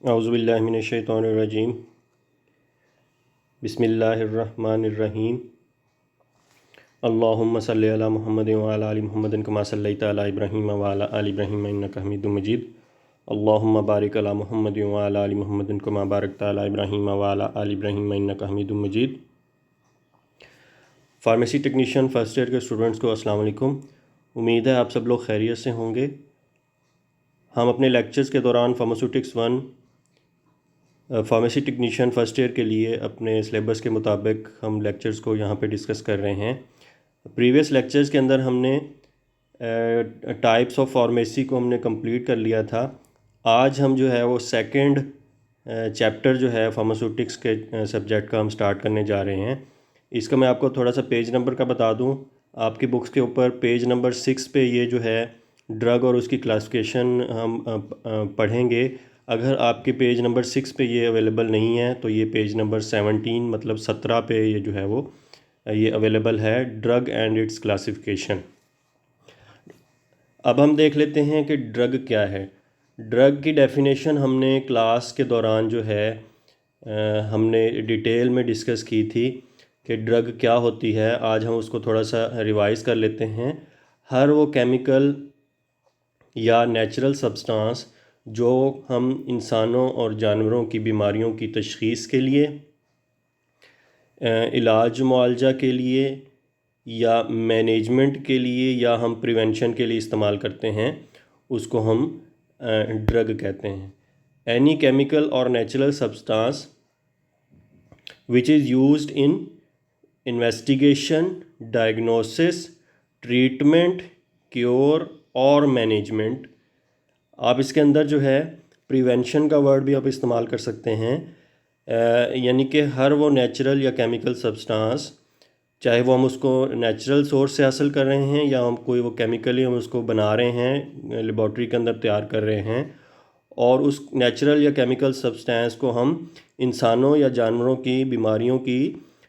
औज़ुबिल्लाहि मिनश्शैतानिर्रजीम। बिस्मिल्लाहिर्रहमानिर्रहीम। अल्लाहुम्मा सल्लि अला मुहम्मदिन व अला आलि मुहम्मदिन कमा सल्लैता अला इब्राहीम व अला आलि इब्राहीम इन्नका हमीदुम मजीद। अल्लाहुम्मा बारिक अला मुहम्मदिन व अला आलि मुहम्मदिन कमा बारकता अला इब्राहीम व अला आलि इब्राहीम इन्नका हमीदुम मजीद। फार्मेसी टेक्नीशियन फ़र्स्ट ईयर के स्टूडेंट्स को अस्सलाम वालेकुम। उम्मीद है आप सब लोग खैरियत से होंगे। हम अपने लेक्चर्स के दौरान pharmaceutics 1 pharmacy technician first year के लिए अपने सिलेबस के मुताबिक हम लेक्चर्स को यहाँ पे डिस्कस कर रहे हैं। प्रीवियस लेक्चर्स के अंदर हमने टाइप्स ऑफ फार्मेसी को हमने कंप्लीट कर लिया था। आज हम जो है वो सेकंड चैप्टर जो है फार्मास्यूटिक्स के सब्जेक्ट का हम स्टार्ट करने जा रहे हैं। इसका मैं आपको थोड़ा सा पेज नंबर का बता दूं। आपकी बुक्स के ऊपर पेज नंबर 6 पे ये जो है ड्रग और उसकी क्लासिफिकेशन हम पढ़ेंगे। अगर आपके पेज नंबर 6 पे ये अवेलेबल नहीं है तो ये पेज नंबर 17 मतलब 17 पे ये जो है वो ये अवेलेबल है, ड्रग एंड इट्स क्लासिफिकेशन। अब हम देख लेते हैं कि ड्रग क्या है। ड्रग की डेफिनेशन हमने क्लास के दौरान जो है हमने डिटेल में डिस्कस की थी कि ड्रग क्या होती है। आज हम उसको थोड़ा सा रिवाइज़ कर लेते हैं। हर वो केमिकल या नेचुरल सब्सटेंस जो हम इंसानों और जानवरों की बीमारियों की तशख़ीस के लिए, इलाज मुआवजा के लिए या मैनेजमेंट के लिए या हम प्रिवेंशन के लिए इस्तेमाल करते हैं, उसको हम ड्रग कहते हैं। एनी केमिकल और natural substance which is used in investigation, diagnosis, treatment, cure और मैनेजमेंट। आप इसके अंदर जो है प्रिवेंशन का वर्ड भी आप इस्तेमाल कर सकते हैं। यानी कि हर वो नेचुरल या केमिकल सब्सटेंस, चाहे वो हम उसको नेचुरल सोर्स से हासिल कर रहे हैं या हम कोई वो केमिकली हम उसको बना रहे हैं, लेबॉर्ट्री के अंदर तैयार कर रहे हैं, और उस नेचुरल या केमिकल सब्सटेंस को हम इंसानों या जानवरों की बीमारियों की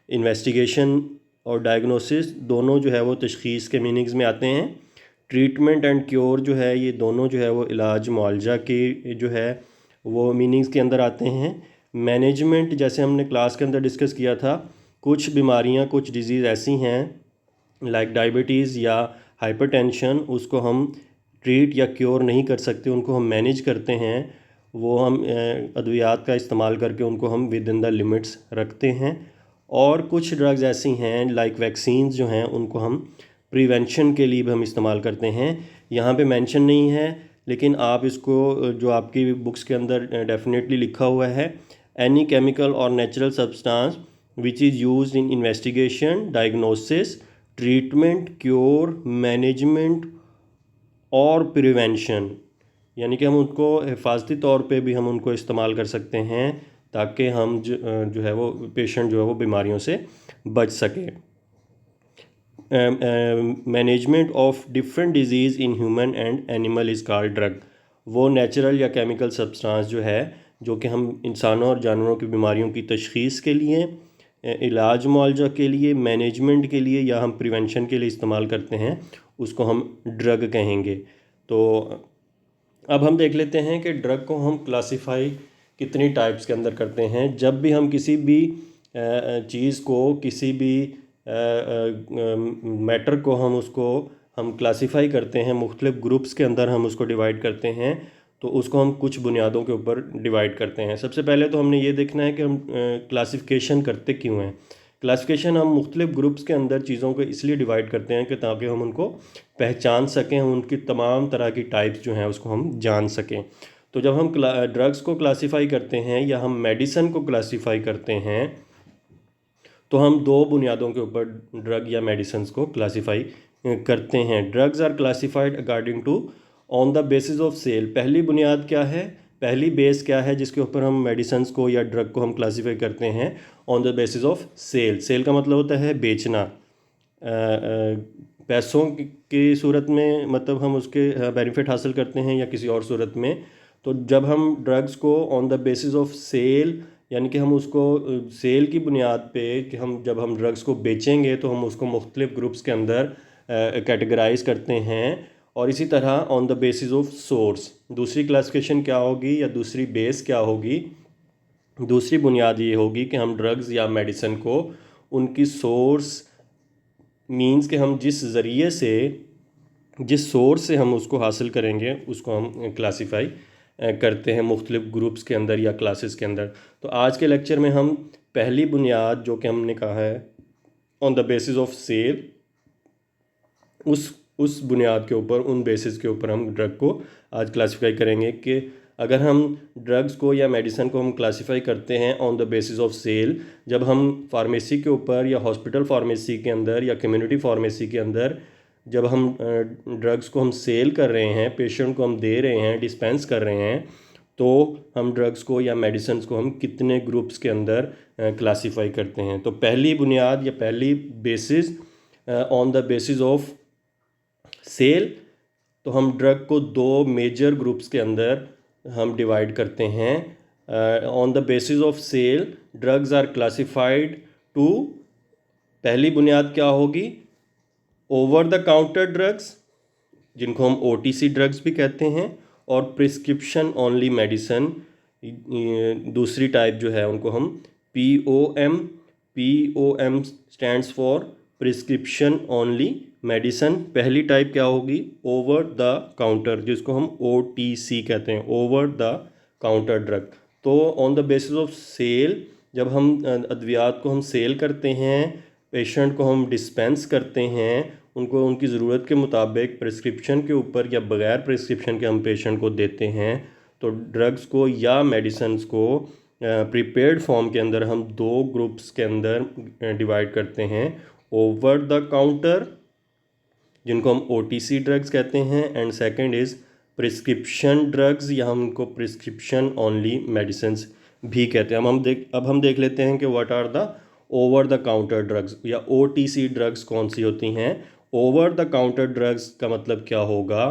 इन्वेस्टिगेशन और डायग्नोसिस दोनों जो है वो तशख़ीस के मीनिंग्स में आते हैं। ट्रीटमेंट एंड क्योर जो है ये दोनों जो है वो इलाज मुआवजा की जो है वो मीनिंग्स के अंदर आते हैं। मैनेजमेंट जैसे हमने क्लास के अंदर डिस्कस किया था, कुछ बीमारियां, कुछ डिजीज़ ऐसी हैं लाइक डायबिटीज़ या हाइपरटेंशन, उसको हम ट्रीट या क्योर नहीं कर सकते, उनको हम मैनेज करते हैं। वो हम अद्वियात का इस्तेमाल करके उनको हम विद इन द लिमिट्स रखते हैं। और कुछ ड्रग्स ऐसी हैं लाइक वैक्सीन्स जो हैं उनको हम प्रिवेंशन के लिए भी हम इस्तेमाल करते हैं। यहाँ पे मेंशन नहीं है लेकिन आप इसको जो आपकी बुक्स के अंदर डेफिनेटली लिखा हुआ है, एनी केमिकल और natural substance which is used in investigation, diagnosis, treatment, cure, management और प्रिवेंशन। यानी कि हम उनको हिफाजती तौर पे भी हम उनको इस्तेमाल कर सकते हैं ताकि हम जो है वो पेशेंट जो है वो बीमारियों से बच सके। Management of different disease in human and animal is called drug. वो नेचुरल या केमिकल सब्सटेंस जो है जो कि हम इंसानों और जानवरों की बीमारियों की तशख़ीस के लिए, इलाज मुआवजा के लिए, मैनेजमेंट के लिए या हम प्रिवेंशन के लिए इस्तेमाल करते हैं, उसको हम ड्रग कहेंगे। तो अब हम देख लेते हैं कि ड्रग को हम क्लासिफाई कितनी टाइप्स के अंदर करते हैं। जब भी हम किसी भी चीज़ को, किसी भी मैटर को हम क्लासिफाई करते हैं, मुख्तलिफ ग्रुप्स के अंदर हम उसको डिवाइड करते हैं, तो उसको हम कुछ बुनियादों के ऊपर डिवाइड करते हैं। सबसे पहले तो हमने ये देखना है कि हम क्लासिफिकेशन करते क्यों हैं। क्लासिफिकेशन हम मुख्तलिफ ग्रुप्स के अंदर चीज़ों को इसलिए डिवाइड करते हैं कि ताकि हम उनको पहचान सकें, उनकी तमाम तरह की टाइप्स जो हैं उसको हम जान सकें। तो जब हम ड्रग्स को क्लासिफाई करते हैं या हम मेडिसिन को क्लासिफाई करते हैं तो हम दो बुनियादों के ऊपर ड्रग या मेडिसिन्स को क्लासिफाई करते हैं। Drugs are classified according to on the basis of sale. पहली बुनियाद क्या है, पहली बेस क्या है जिसके ऊपर हम मेडिसिन्स को या ड्रग को हम क्लासिफाई करते हैं? On the basis of sale. Sale का मतलब होता है बेचना, पैसों की सूरत में, मतलब हम उसके बेनिफिट हासिल करते हैं या किसी और सूरत में। तो जब हम ड्रग्स को on the basis of sale, यानी कि हम उसको सेल की बुनियाद पे कि जब हम ड्रग्स को बेचेंगे तो हम उसको मुख्तलिफ ग्रुप्स के अंदर कैटेगराइज करते हैं। और इसी तरह on the basis of source, दूसरी क्लासिफिकेशन क्या होगी या दूसरी बेस क्या होगी? दूसरी बुनियाद ये होगी कि हम ड्रग्स या मेडिसिन को उनकी सोर्स मींस कि हम जिस सोर्स से हम उसको हासिल करेंगे उसको हम क्लासिफाई करते हैं मुख्तलिफ ग्रुप्स के अंदर या क्लासेस के अंदर। तो आज के लेक्चर में हम पहली बुनियाद जो कि हमने कहा है on the basis of sale, उस बुनियाद के ऊपर, उन बेसिस के ऊपर हम ड्रग को आज क्लासिफाई करेंगे कि अगर हम ड्रग्स को या मेडिसिन को हम क्लासिफाई करते हैं on the basis of sale, जब हम फार्मेसी के ऊपर या हॉस्पिटल फार्मेसी के अंदर या कम्युनिटी फार्मेसी के अंदर जब हम ड्रग्स को हम सेल कर रहे हैं, पेशेंट को हम दे रहे हैं, डिस्पेंस कर रहे हैं, तो हम ड्रग्स को या मेडिसिन को हम कितने ग्रुप्स के अंदर क्लासिफाई करते हैं। तो पहली बुनियाद या पहली basis on the basis of sale, तो हम ड्रग को दो मेजर ग्रुप्स के अंदर हम डिवाइड करते हैं। On the basis of sale drugs are classified to, पहली बुनियाद क्या होगी? ओवर द काउंटर ड्रग्स, जिनको हम OTC ड्रग्स भी कहते हैं, और प्रिस्क्रिप्शन ओनली मेडिसिन, दूसरी टाइप जो है उनको हम POM stands for prescription only medicine. पहली टाइप क्या होगी? ओवर द काउंटर, जिसको हम OTC कहते हैं, ओवर द काउंटर ड्रग। तो on the basis of sale जब हम अद्वियात को हम सेल करते हैं, पेशेंट को हम डिस्पेंस करते हैं, उनको उनकी ज़रूरत के मुताबिक प्रिस्क्रिप्शन के ऊपर या बग़ैर प्रिस्क्रिप्शन के हम पेशेंट को देते हैं, तो ड्रग्स को या मेडिसिन्स को प्रीपेड फॉर्म के अंदर हम दो ग्रुप्स के अंदर डिवाइड करते हैं। ओवर द काउंटर, जिनको हम OTC ड्रग्स कहते हैं, and second is prescription drugs, या हम उनको प्रिस्क्रिप्शन ओनली मेडिसिन्स भी कहते हैं। अब हम देख लेते हैं कि what are the over the counter drugs या OTC ड्रग्स कौन सी होती हैं। ओवर द काउंटर ड्रग्स का मतलब क्या होगा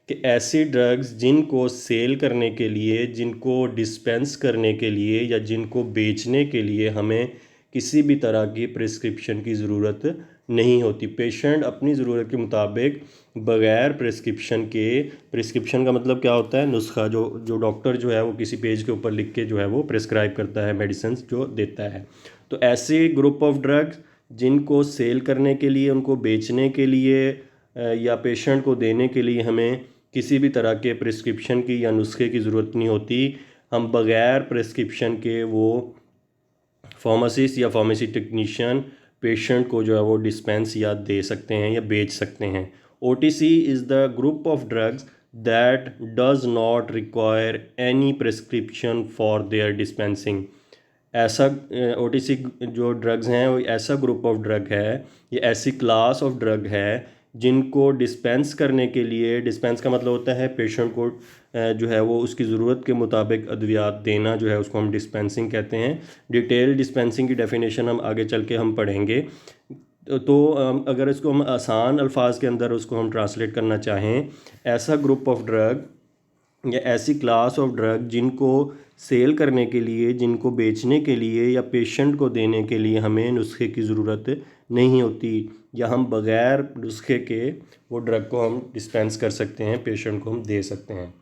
कि ऐसी ड्रग्स जिनको सेल करने के लिए, जिनको डिस्पेंस करने के लिए या जिनको बेचने के लिए हमें किसी भी तरह की प्रिस्क्रिप्शन की ज़रूरत नहीं होती। पेशेंट अपनी ज़रूरत के मुताबिक बग़ैर प्रिस्क्रिप्शन के, प्रिस्क्रिप्शन का मतलब क्या होता है? नुस्खा, जो डॉक्टर जो है वो किसी पेज के ऊपर लिख के जो है वो प्रिस्क्राइब करता है, मेडिसिन जो देता है। तो ऐसे ग्रुप ऑफ ड्रग्स जिनको सेल करने के लिए, उनको बेचने के लिए या पेशेंट को देने के लिए हमें किसी भी तरह के प्रिस्क्रिप्शन की या नुस्खे की ज़रूरत नहीं होती, हम बग़ैर प्रिस्क्रिप्शन के वो फार्मासिस्ट या फार्मेसी टेक्नीशियन पेशेंट को जो है वो डिस्पेंस या दे सकते हैं या बेच सकते हैं। OTC is the group of drugs that does not require any prescription for their dispensing. ऐसा OTC जो ड्रग्स हैं वो ऐसा ग्रुप ऑफ ड्रग है, ये ऐसी क्लास ऑफ ड्रग है जिनको डिस्पेंस करने के लिए, डिस्पेंस का मतलब होता है पेशेंट को जो है वो उसकी ज़रूरत के मुताबिक अद्वियात देना, जो है उसको हम डिस्पेंसिंग कहते हैं। डिटेल डिस्पेंसिंग की डेफिनेशन हम आगे चल के हम पढ़ेंगे। तो अगर इसको हम आसान अल्फाज के अंदर उसको हम ट्रांसलेट करना चाहें, ऐसा ग्रुप ऑफ ड्रग या ऐसी क्लास ऑफ ड्रग जिनको सेल करने के लिए, जिनको बेचने के लिए या पेशेंट को देने के लिए हमें नुस्खे की ज़रूरत नहीं होती, या हम बग़ैर नुस्खे के वो ड्रग को हम डिस्पेंस कर सकते हैं, पेशेंट को हम दे सकते हैं।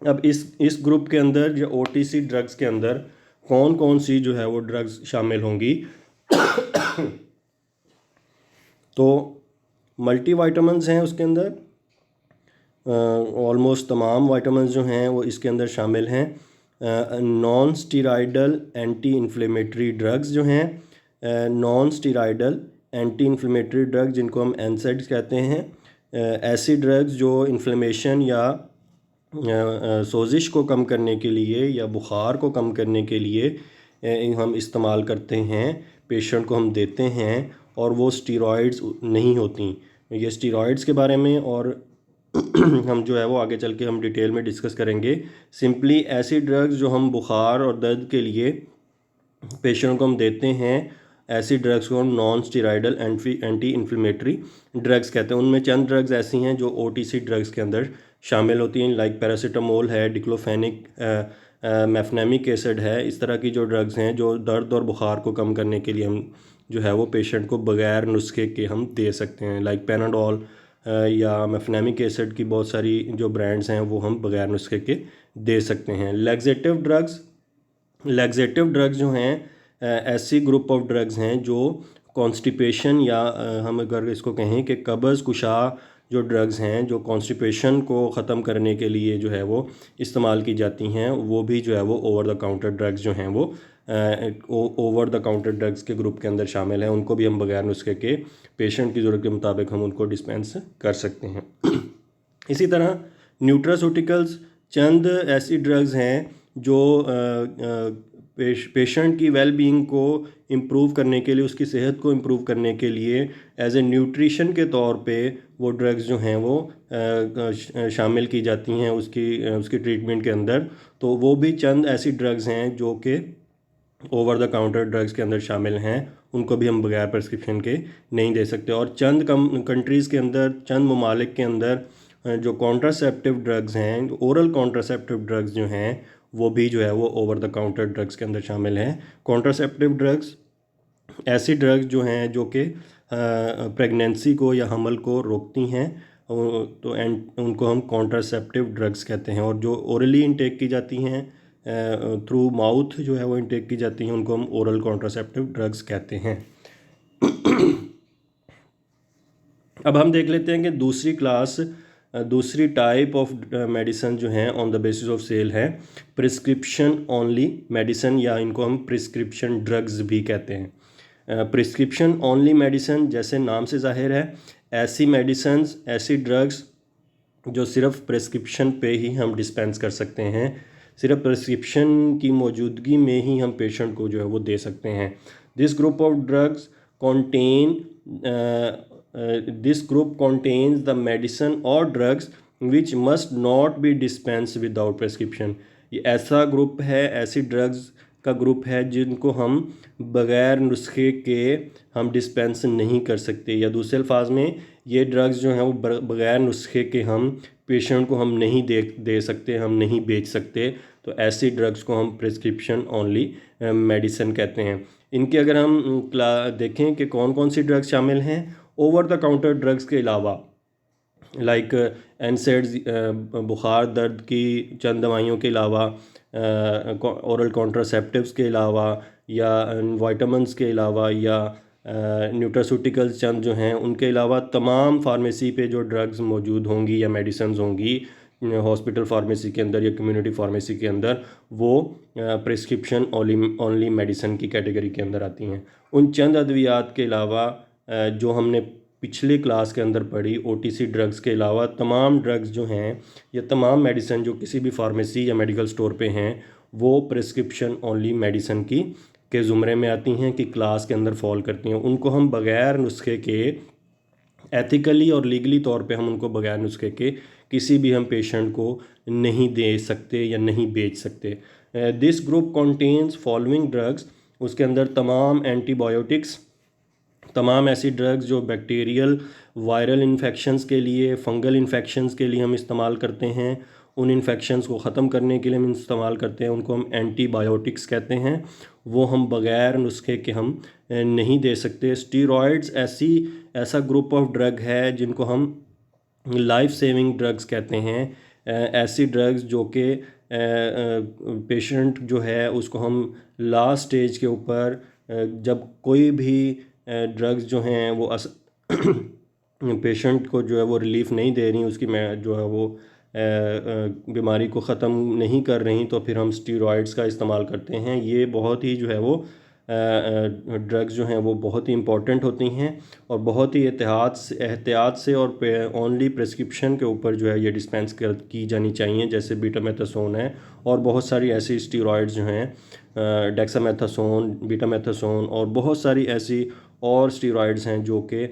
अब इस ग्रुप के अंदर या OTC ड्रग्स के अंदर कौन कौन सी जो है वो ड्रग्स शामिल होंगी? तो मल्टीवाइटामिन्स हैं उसके अंदर, ऑलमोस्ट तमाम वाइटामिन्स जो हैं वो इसके अंदर शामिल हैं। Non steroidal anti inflammatory drugs जो हैं, non steroidal anti inflammatory drug जिनको हम NSAIDs कहते हैं, ऐसी ड्रग्स जो इन्फ्लेमेशन या सोजिश को कम करने के लिए या बुखार को कम करने के लिए हम इस्तेमाल करते हैं, पेशेंट को हम देते हैं, और वो स्टीरॉइड्स नहीं होती। ये स्टीरॉइड्स के बारे में और हम जो है वो आगे चल के हम डिटेल में डिस्कस करेंगे। सिंपली ऐसी ड्रग्स जो हम बुखार और दर्द के लिए पेशेंट को हम देते हैं, ऐसी ड्रग्स को हम non steroidal anti inflammatory drugs कहते हैं। उनमें चंद ड्रग्स ऐसी हैं जो OTC ड्रग्स के अंदर शामिल होती हैं, लाइक पैरासीटामोल है, डिक्लोफेनिक मेफनेमिक एसिड है। इस तरह की जो ड्रग्स हैं जो दर्द और बुखार को कम करने के लिए हम जो है वो पेशेंट को बग़ैर नुस्खे के हम दे सकते हैं, लाइक पैनाडोल, या मेफेनेमिक एसिड की बहुत सारी जो ब्रांड्स हैं वो हम बगैर नुस्खे के दे सकते हैं। लैक्सेटिव ड्रग्स जो हैं ऐसी ग्रुप ऑफ ड्रग्स हैं जो कॉन्स्टिपेशन या हम अगर इसको कहें कि कब्ज़ कुशा जो ड्रग्स हैं जो कॉन्स्टिपेशन को ख़त्म करने के लिए जो है वो इस्तेमाल की जाती हैं, वो भी जो है वो ओवर द काउंटर ड्रग्स जो हैं वो ओवर द काउंटर ड्रग्स के ग्रुप के अंदर शामिल हैं। उनको भी हम बगैर नुस्खे के पेशेंट की ज़रूरत के मुताबिक हम उनको डिस्पेंस कर सकते हैं। इसी तरह न्यूट्रासूटिकल्स चंद ऐसी ड्रग्स हैं जो पेशेंट की वेल बीइंग को इम्प्रूव करने के लिए, उसकी सेहत को इम्प्रूव करने के लिए एज ए न्यूट्रिशन के तौर पे वो ड्रग्स जो हैं वो शामिल की जाती हैं उसकी ट्रीटमेंट के अंदर। तो वो भी चंद ऐसी ड्रग्स हैं जो कि ओवर द काउंटर ड्रग्स के अंदर शामिल हैं, उनको भी हम बगैर प्रिस्क्रिप्शन के नहीं दे सकते। और चंद कंट्रीज़ के अंदर, चंद ममालिक के अंदर जो कॉन्ट्रासेप्टिव ड्रग्स हैं, ओरल कॉन्ट्रासेप्टिव ड्रग्स जो हैं वो भी जो है वो ओवर द काउंटर ड्रग्स के अंदर शामिल हैं। कॉन्ट्रासेप्टिव ड्रग्स ऐसी ड्रग्स जो हैं जो कि प्रेगनेंसी को या हमल को रोकती हैं, तो उनको हम कॉन्ट्रासेप्टिव ड्रग्स कहते हैं। और जो ओरली इंटेक की जाती हैं, थ्रू माउथ जो है वो इंटेक की जाती हैं, उनको हम ओरल कॉन्ट्रासेप्टिव ड्रग्स कहते हैं। अब हम देख लेते हैं कि दूसरी टाइप ऑफ मेडिसन जो हैं on the basis of sale है प्रिस्क्रिप्शन ओनली मेडिसन, या इनको हम प्रिस्क्रिप्शन ड्रग्स भी कहते हैं। प्रिस्क्रिप्शन ओनली मेडिसन जैसे नाम से जाहिर है, ऐसी मेडिसन्स, ऐसी ड्रग्स जो सिर्फ प्रिस्क्रिप्शन पे ही हम डिस्पेंस कर सकते हैं, सिर्फ प्रिस्क्रिप्शन की मौजूदगी में ही हम पेशेंट को जो है वो दे सकते हैं। This group contains the medicine or drugs which must not be dispensed without prescription। ये ऐसा ग्रुप है, ऐसी ड्रग्स का ग्रुप है जिनको हम बग़ैर नुस्खे के हम डिस्पेंस नहीं कर सकते, या दूसरे अल्फाज में ये ड्रग्स जो हैं वो बग़ैर नुस्खे के हम पेशेंट को हम नहीं दे सकते, हम नहीं बेच सकते। तो ऐसी ड्रग्स को हम प्रिस्क्रिप्शन ओनली मेडिसिन कहते हैं। इनके अगर हम देखें कि कौन कौन सी ड्रग्स शामिल हैं ओवर द काउंटर ड्रग्स के अलावा, लाइक एनसेड्स बुखार दर्द की चंद दवाइयों के अलावा, ओरल कॉन्ट्रासेप्टिव्स के अलावा, या विटामिन्स के अलावा, या न्यूट्रासूटिकल्स चंद जो हैं उनके अलावा, तमाम फार्मेसी पे जो ड्रग्स मौजूद होंगी या मेडिसिन होंगी हॉस्पिटल फार्मेसी के अंदर या कम्युनिटी फार्मेसी के अंदर, वो प्रिस्क्रिप्शन ओनली मेडिसिन की कैटेगरी के अंदर आती हैं। उन चंद अद्वियात के अलावा जो हमने पिछले क्लास के अंदर पढ़ी, OTC ड्रग्स के अलावा तमाम ड्रग्स जो हैं या तमाम मेडिसिन जो किसी भी फार्मेसी या मेडिकल स्टोर पे हैं, वो प्रिस्क्रिप्शन ओनली मेडिसिन के ज़ुमरे में आती हैं, कि क्लास के अंदर फॉल करती हैं। उनको हम बग़ैर नुस्खे के, एथिकली और लीगली तौर पे हम उनको बग़ैर नुस्खे के किसी भी हम पेशेंट को नहीं दे सकते या नहीं बेच सकते। This group contains following drugs, उसके अंदर तमाम एंटीबायोटिक्स, तमाम ऐसी ड्रग्स जो बैक्टीरियल वायरल इन्फेक्शंस के लिए, फंगल इन्फेक्शंस के लिए हम इस्तेमाल करते हैं, उन इन्फेक्शंस को ख़त्म करने के लिए हम इस्तेमाल करते हैं, उनको हम एंटीबायोटिक्स कहते हैं। वो हम बग़ैर नुस्खे के हम नहीं दे सकते। स्टीरॉयड्स ऐसा ग्रुप ऑफ ड्रग है जिनको हम लाइफ सेविंग ड्रग्स कहते हैं। ऐसी ड्रग्स जो कि पेशेंट जो है उसको हम लास्ट स्टेज के ऊपर, जब कोई भी ड्रग्स जो हैं वो पेशेंट को जो है वो रिलीफ नहीं दे रही, उसकी जो है वो बीमारी को ख़त्म नहीं कर रही, तो फिर हम स्टीरॉयड्स का इस्तेमाल करते हैं। ये बहुत ही जो है वो ड्रग्स जो हैं वो बहुत ही इम्पॉर्टेंट होती हैं और बहुत ही एहतियात से और ओनली प्रिस्क्रिप्शन के ऊपर जो है ये डिस्पेंस की जानी चाहिए, जैसे बीटामेथासोन है और बहुत सारी ऐसी स्टीरॉयड्स जो हैं, डेक्सामेथासोन, बीटामेथासोन और बहुत सारी ऐसी और स्टीरॉयड्स हैं जो कि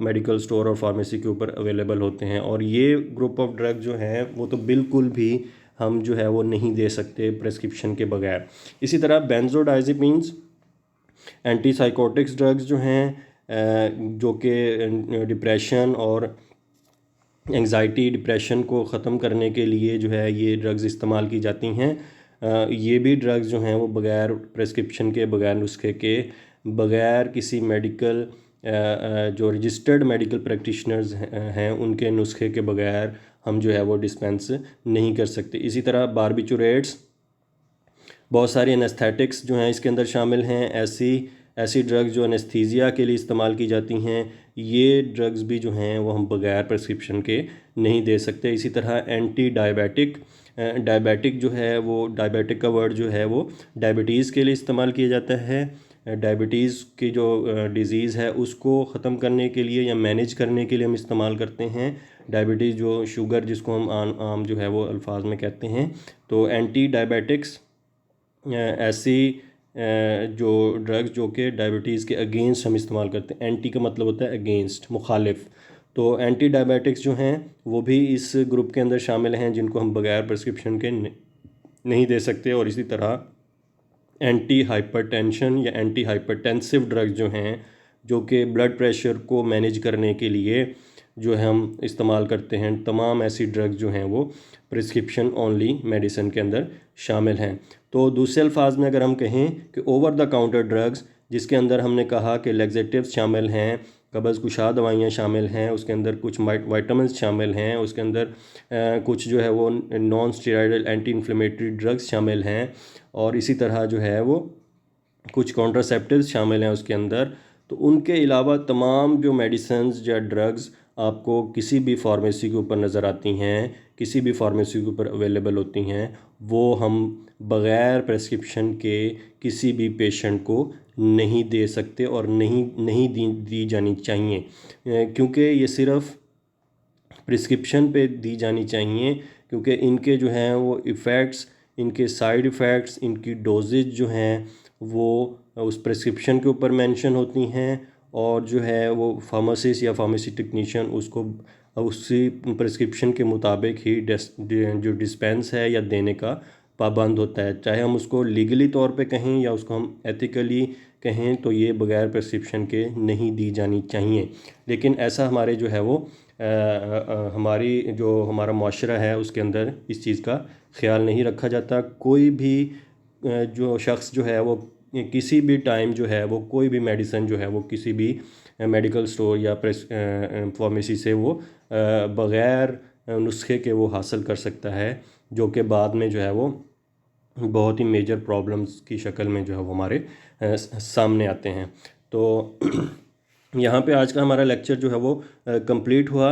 मेडिकल स्टोर और फार्मेसी के ऊपर अवेलेबल होते हैं। और ये ग्रुप ऑफ ड्रग जो हैं वो तो बिल्कुल भी हम जो है वो नहीं दे सकते प्रिस्क्रिप्शन के बगैर। इसी तरह बेंजोडाइज़ेपिन्स, एंटीसाइकोटिक्स ड्रग्स जो हैं जो कि डिप्रेशन और एंग्जाइटी, डिप्रेशन को ख़त्म करने के लिए जो है ये ड्रग्स इस्तेमाल की जाती हैं। ये भी ड्रग्स जो हैं वो बग़ैर प्रिस्क्रिप्शन के, बग़ैर नुस्खे के, बग़ैर किसी मेडिकल जो रजिस्टर्ड मेडिकल प्रैक्टिशनर्स हैं उनके नुस्खे के बगैर हम जो है वो डिस्पेंस नहीं कर सकते। इसी तरह बारबिचुरेट्स, बहुत सारी एनेस्थेटिक्स जो हैं इसके अंदर शामिल हैं। ऐसी ड्रग्स जो एनेस्थीसिया के लिए इस्तेमाल की जाती हैं, ये ड्रग्स भी जो हैं वो हम बगैर प्रिस्क्रिप्शन के नहीं दे सकते। इसी तरह एंटी डायबिटिक जो है वो, डायबिटिक का वर्ड जो है वो डायबिटीज़ के लिए इस्तेमाल किया जाता है। डायबिटीज़ की जो डिज़ीज़ है उसको ख़त्म करने के लिए या मैनेज करने के लिए हम इस्तेमाल करते हैं। डायबिटीज़ जो शुगर जिसको हम आम जो है वो अल्फाज में कहते हैं। तो एंटी डायबिटिक्स ऐसी जो ड्रग्स जो कि डायबिटीज़ के अगेंस्ट हम इस्तेमाल करते हैं। एंटी का मतलब होता है अगेंस्ट, मुखालिफ। तो एंटी डायबिटिक्स जो हैं वो भी इस ग्रुप के अंदर शामिल हैं जिनको हम बगैर प्रिस्क्रिप्शन के नहीं दे सकते। और इसी तरह एंटी हाइपरटेंशन या एंटी हाइपरटेंसिव ड्रग्स जो हैं, जो कि ब्लड प्रेशर को मैनेज करने के लिए जो है हम इस्तेमाल करते हैं, तमाम ऐसी ड्रग्स जो हैं वो प्रिस्क्रिप्शन ओनली मेडिसिन के अंदर शामिल हैं। तो दूसरे अल्फाज में अगर हम कहें कि ओवर द काउंटर ड्रग्स, जिसके अंदर हमने कहा कि लैक्सेटिव्स शामिल हैं, कब्ज़ कुशा दवाइयाँ शामिल हैं, उसके अंदर कुछ वाइटामिन्स शामिल हैं, उसके अंदर कुछ जो है वो non steroidal anti inflammatory drugs शामिल हैं, और इसी तरह जो है वो कुछ कॉन्ट्रासेप्टिव्स शामिल हैं उसके अंदर। तो उनके अलावा तमाम जो मेडिसिन्स या ड्रग्स आपको किसी भी फार्मेसी के ऊपर नज़र आती हैं, किसी भी फार्मेसी के ऊपर अवेलेबल होती हैं, वो हम बग़ैर प्रेस्क्रिप्शन के किसी भी पेशेंट को नहीं दे सकते और नहीं दी जानी चाहिए, क्योंकि ये सिर्फ़ प्रिस्क्रिप्शन पे दी जानी चाहिए, क्योंकि इनके जो हैं वो इफ़ेक्ट्स, इनके साइड इफ़ेक्ट्स, इनकी डोजेज जो हैं वो उस प्रिस्क्रिप्शन के ऊपर मेंशन होती हैं, और जो है वो फार्मासिस्ट या फार्मेसी टेक्नीशियन उसको उसी प्रिस्क्रिप्शन के मुताबिक ही जो डिस्पेंस है या देने का पाबंद होता है। चाहे हम उसको लीगली तौर पे कहें या उसको हम एथिकली कहें, तो ये बग़ैर प्रिस्क्रिप्शन के नहीं दी जानी चाहिए। लेकिन ऐसा हमारे जो है वो हमारा माशरा है उसके अंदर इस चीज़ का ख्याल नहीं रखा जाता। कोई भी जो शख्स जो है वो किसी भी टाइम जो है वो कोई भी मेडिसिन जो है वो किसी भी मेडिकल स्टोर या फार्मेसी से वो बग़ैर नुस्खे के वो हासिल कर सकता है, जो कि बाद में जो है वो बहुत ही मेजर प्रॉब्लम्स की शक्ल में जो है वो हमारे सामने आते हैं। तो यहाँ पे आज का हमारा लेक्चर जो है वो कंप्लीट हुआ।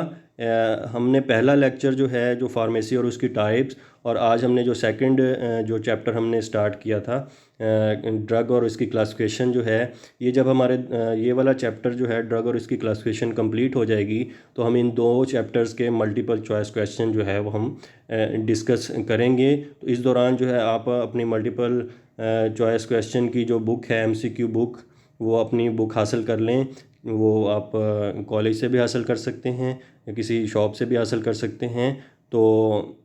हमने पहला लेक्चर जो है जो फार्मेसी और उसकी टाइप्स, और आज हमने जो सेकंड जो चैप्टर हमने स्टार्ट किया था ड्रग और उसकी क्लासिफिकेशन जो है, ये जब हमारे ये वाला चैप्टर जो है ड्रग और इसकी क्लासिफिकेशन कंप्लीट हो जाएगी, तो हम इन दो चैप्टर्स के मल्टीपल चॉइस क्वेश्चन जो है वो हम डिस्कस करेंगे। तो इस दौरान जो है आप अपनी मल्टीपल चॉइस क्वेश्चन की जो बुक है MCQ बुक, वो अपनी बुक हासिल कर लें। वो आप कॉलेज से भी हासिल कर सकते हैं या किसी शॉप से भी हासिल कर सकते हैं। तो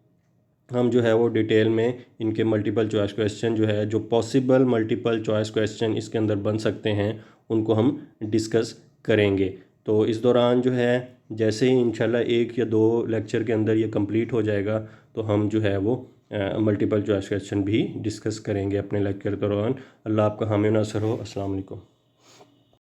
हम जो है वो डिटेल में इनके मल्टीपल चॉइस क्वेश्चन जो है, जो पॉसिबल मल्टीपल चॉइस क्वेश्चन इसके अंदर बन सकते हैं, उनको हम डिस्कस करेंगे। तो इस दौरान जो है जैसे ही इंशाल्लाह 1 या 2 लेक्चर के अंदर ये कंप्लीट हो जाएगा, तो हम जो है वो मल्टीपल चॉइस क्वेश्चन भी डिस्कस करेंगे अपने लेक्चर के दौरान। अल्लाह आपका हामी नासर हो। अस्सलाम वालेकुम।